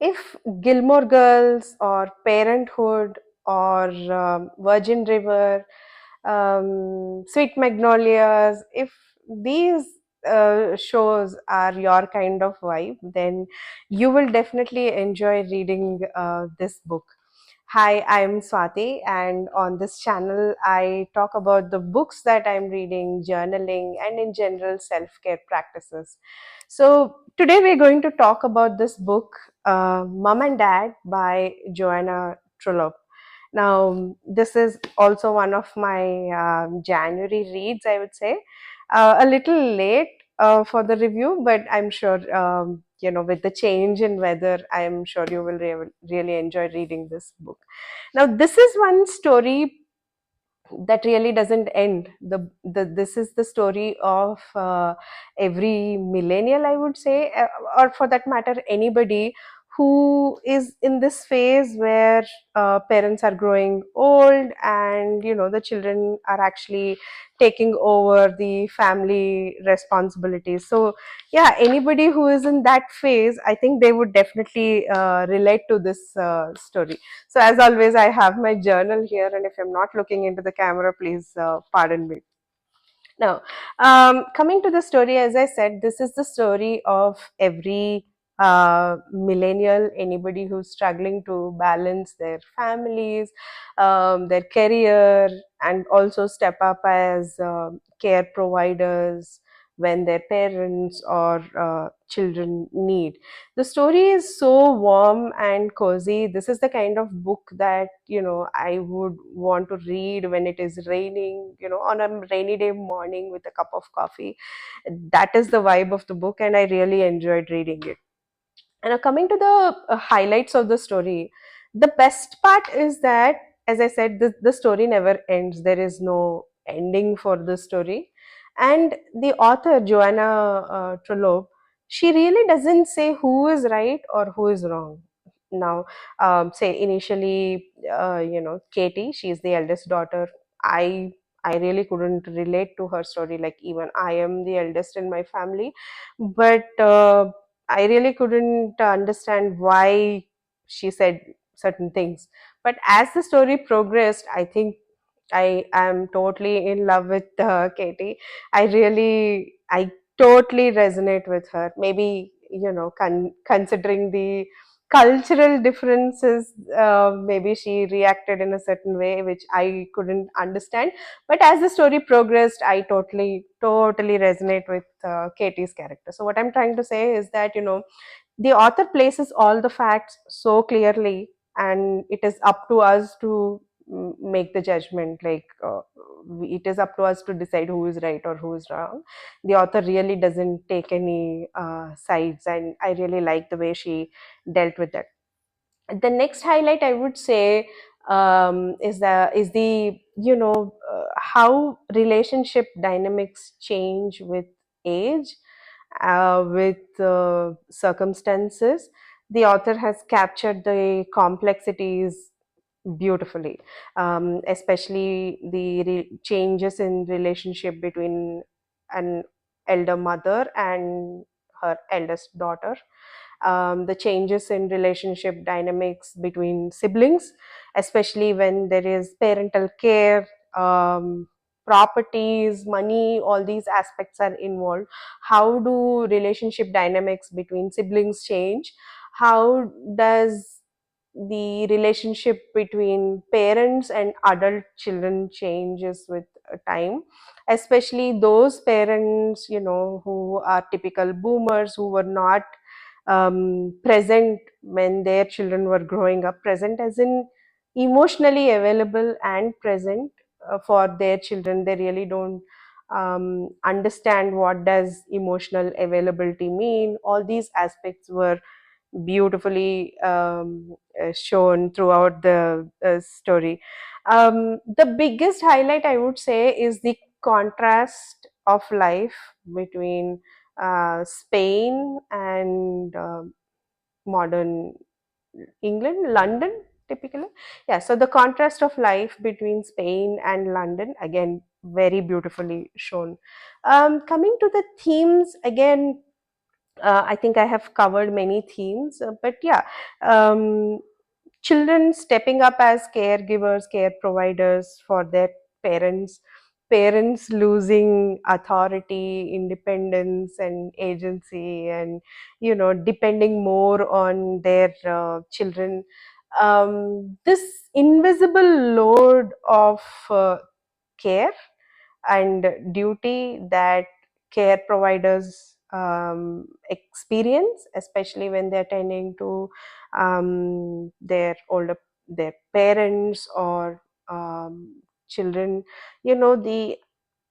if Gilmore Girls or Parenthood or Virgin River, Sweet Magnolias, if these shows are your kind of vibe, then you will definitely enjoy reading this book. Hi, I'm Swati, and on this channel, I talk about the books that I'm reading, journaling, and in general self care practices. So, today we're going to talk about this book, Mom and Dad by Joanna Trollope. Now, this is also one of my January reads, I would say. A little late for the review, but I'm sure, with the change in weather, I'm sure you will really enjoy reading this book. Now, this is one story that really doesn't end. This is the story of every millennial, I would say, or for that matter, anybody who is in this phase where parents are growing old, and the children are actually taking over the family responsibilities. So yeah, anybody who is in that phase, I think they would definitely relate to this story. So as always, I have my journal here, and if I'm not looking into the camera, please pardon me. Now, coming to the story, as I said, this is the story of every millennial, anybody who's struggling to balance their families, their career, and also step up as care providers when their parents or children need. The story is so warm and cozy. This is the kind of book that I would want to read when it is raining, on a rainy day morning with a cup of coffee. That is the vibe of the book, and I really enjoyed reading it. And coming to the highlights of the story, the best part is that, as I said, the story never ends. There is no ending for the story. And the author, Joanna Trollope, she really doesn't say who is right or who is wrong. Now, say initially, Katie, she's the eldest daughter. I I really couldn't relate to her story. Like, even I am the eldest in my family, but I really couldn't understand why she said certain things. But as the story progressed, I think I am totally in love with Katie. I totally resonate with her. Maybe, considering the cultural differences, maybe she reacted in a certain way which I couldn't understand. But as the story progressed, I totally resonate with Katie's character. So what I'm trying to say is that, the author places all the facts so clearly, and it is up to us to make the judgment. Like, it is up to us to decide who is right or who is wrong. The author really doesn't take any sides, and I really like the way she dealt with that. The next highlight, I would say, is the how relationship dynamics change with age, with circumstances. The author has captured the complexities beautifully, especially the changes in relationship between an elder mother and her eldest daughter, the changes in relationship dynamics between siblings, especially when there is parental care, properties, money, all these aspects are involved. How do relationship dynamics between siblings change? How does the relationship between parents and adult children changes with time, especially those parents who are typical boomers, who were not present when their children were growing up, present as in emotionally available and present for their children. They really don't understand what does emotional availability mean. All these aspects were beautifully shown throughout the story. The biggest highlight, I would say, is the contrast of life between Spain and modern England, London, typically. Yeah, so the contrast of life between Spain and London, again, very beautifully shown. Coming to the themes, again, I think I have covered many themes, but yeah, um, children stepping up as caregivers, care providers for their parents, parents losing authority, independence, and agency, and depending more on their children. This invisible load of care and duty that care providers experience, especially when they're tending to their parents or children. The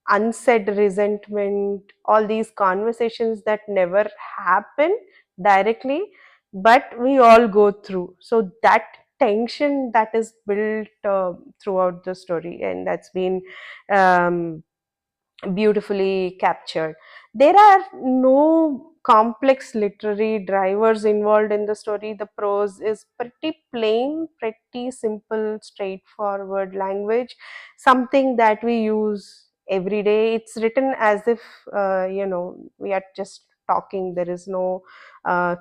unsaid resentment, all these conversations that never happen directly, but we all go through. So that tension that is built throughout the story, and that's been um, beautifully captured. There are no complex literary drivers involved in the story. The prose is pretty plain, pretty simple, straightforward language, something that we use every day. It's written as if, we are just talking. There is no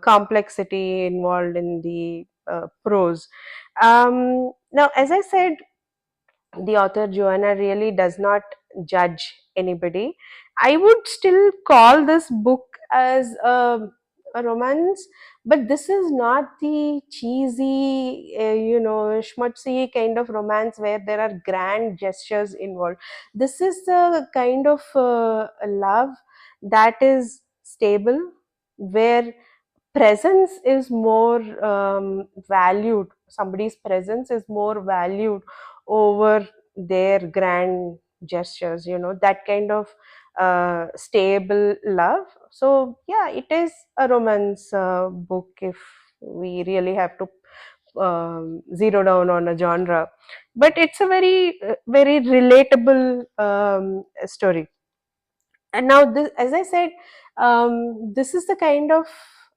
complexity involved in the prose. Now, as I said, the author Joanna really does not judge anybody. I would still call this book as a romance, but this is not the cheesy, schmutzy kind of romance where there are grand gestures involved. This is the kind of love that is stable, where presence is more valued. Somebody's presence is more valued over their grand gestures, that kind of stable love. So yeah, it is a romance book if we really have to zero down on a genre, but it's a very relatable story. And now this, as I said, this is the kind of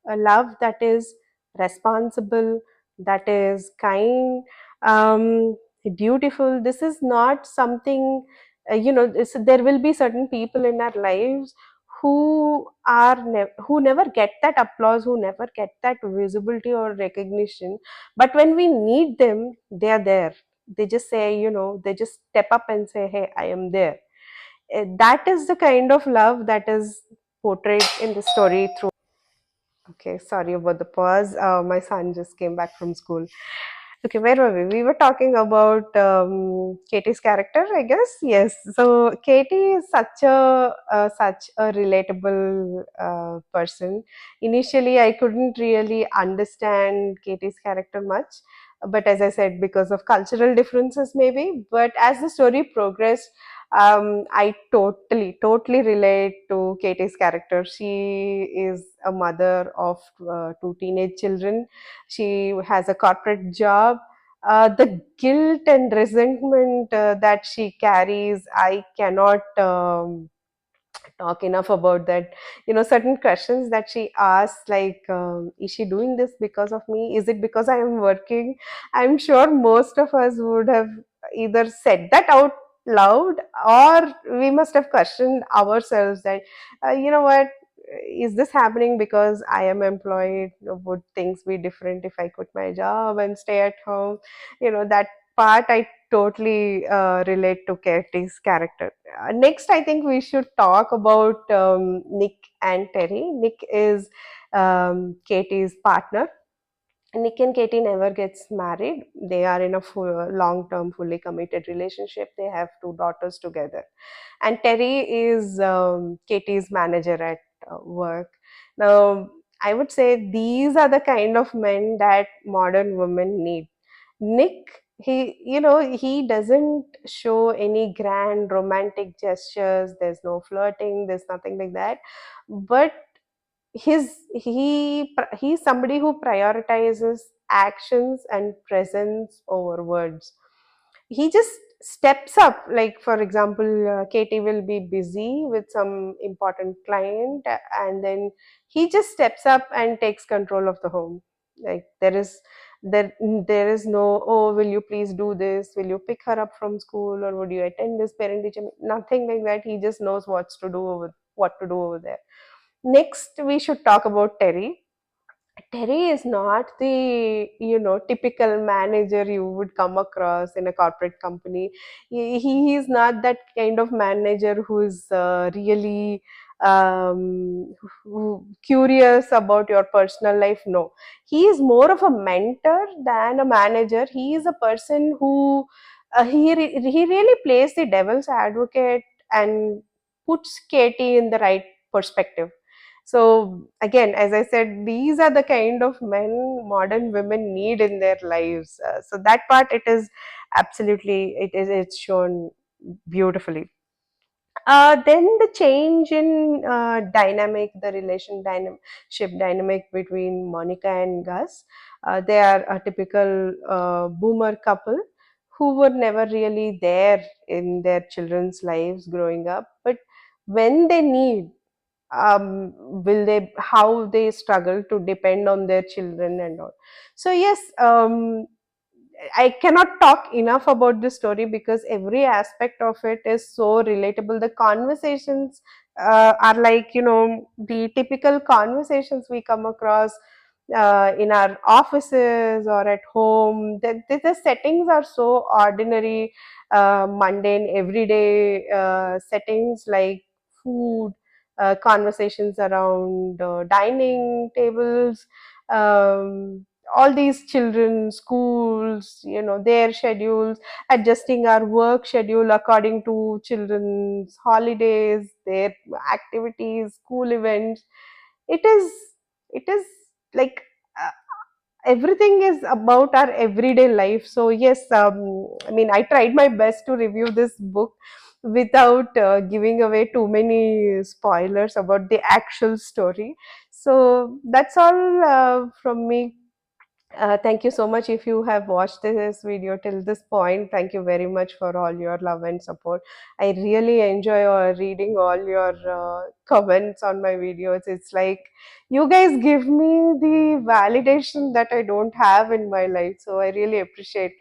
love that is responsible, that is kind, um, beautiful. This is not something, there will be certain people in our lives who never get that applause, who never get that visibility or recognition, but when we need them, they are there. They just say, they just step up and say, hey, I am there. That is the kind of love that is portrayed in the story through. Okay, sorry about the pause. My son just came back from school. Okay, where were we? We were talking about Katie's character, I guess. Yes. So Katie is such a relatable person. Initially, I couldn't really understand Katie's character much, but as I said, because of cultural differences, maybe. But as the story progressed, I totally relate to Katie's character. She is a mother of two teenage children. She has a corporate job. The guilt and resentment that she carries, I cannot talk enough about that. Certain questions that she asks, like, is she doing this because of me? Is it because I am working? I'm sure most of us would have either said that out loud, or we must have questioned ourselves that, what, is this happening because I am employed? Would things be different if I quit my job and stay at home? That part I totally relate to Katie's character. Next, I think we should talk about Nick and Terry. Nick is Katie's partner. Nick and Katie never gets married. They are in a long-term, fully committed relationship. They have two daughters together. And Terry is Katie's manager at work. Now, I would say these are the kind of men that modern women need. Nick, he doesn't show any grand romantic gestures. There's no flirting. There's nothing like that. But he's somebody who prioritizes actions and presence over words. He just steps up. Like, for example, Katie will be busy with some important client, and then he just steps up and takes control of the home. Like, there is no, oh, will you please do this, will you pick her up from school, or would you attend this parent teacher nothing like that. He just knows what to do over there. Next, we should talk about Terry. Terry is not the, typical manager you would come across in a corporate company. He is not that kind of manager who is really curious about your personal life. No, he is more of a mentor than a manager. He is a person who he really plays the devil's advocate and puts Katie in the right perspective. So again, as I said, these are the kind of men modern women need in their lives. So that part, it is absolutely, it's shown beautifully. Then the change in the relationship dynamic between Monica and Gus. They are a typical boomer couple who were never really there in their children's lives growing up, but when they need, will they how they struggle to depend on their children and all. So yes, I cannot talk enough about this story because every aspect of it is so relatable. The conversations are like, the typical conversations we come across in our offices or at home. The settings are so ordinary, mundane, everyday settings like food, conversations around dining tables, all these children, schools, their schedules, adjusting our work schedule according to children's holidays, their activities, school events. It is it is like, uh, everything is about our everyday life. So yes, I mean, I tried my best to review this book without giving away too many spoilers about the actual story. So that's all from me. Thank you so much. If you have watched this video till this point, thank you very much for all your love and support. I really enjoy reading all your comments on my videos. It's like you guys give me the validation that I don't have in my life. So I really appreciate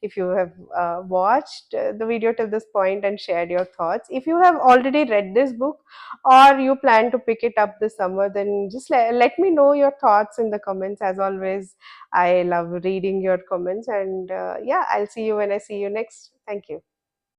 if you have watched the video till this point and shared your thoughts. If you have already read this book or you plan to pick it up this summer, then just let me know your thoughts in the comments. As always, I love reading your comments, and yeah, I'll see you when I see you next. Thank you.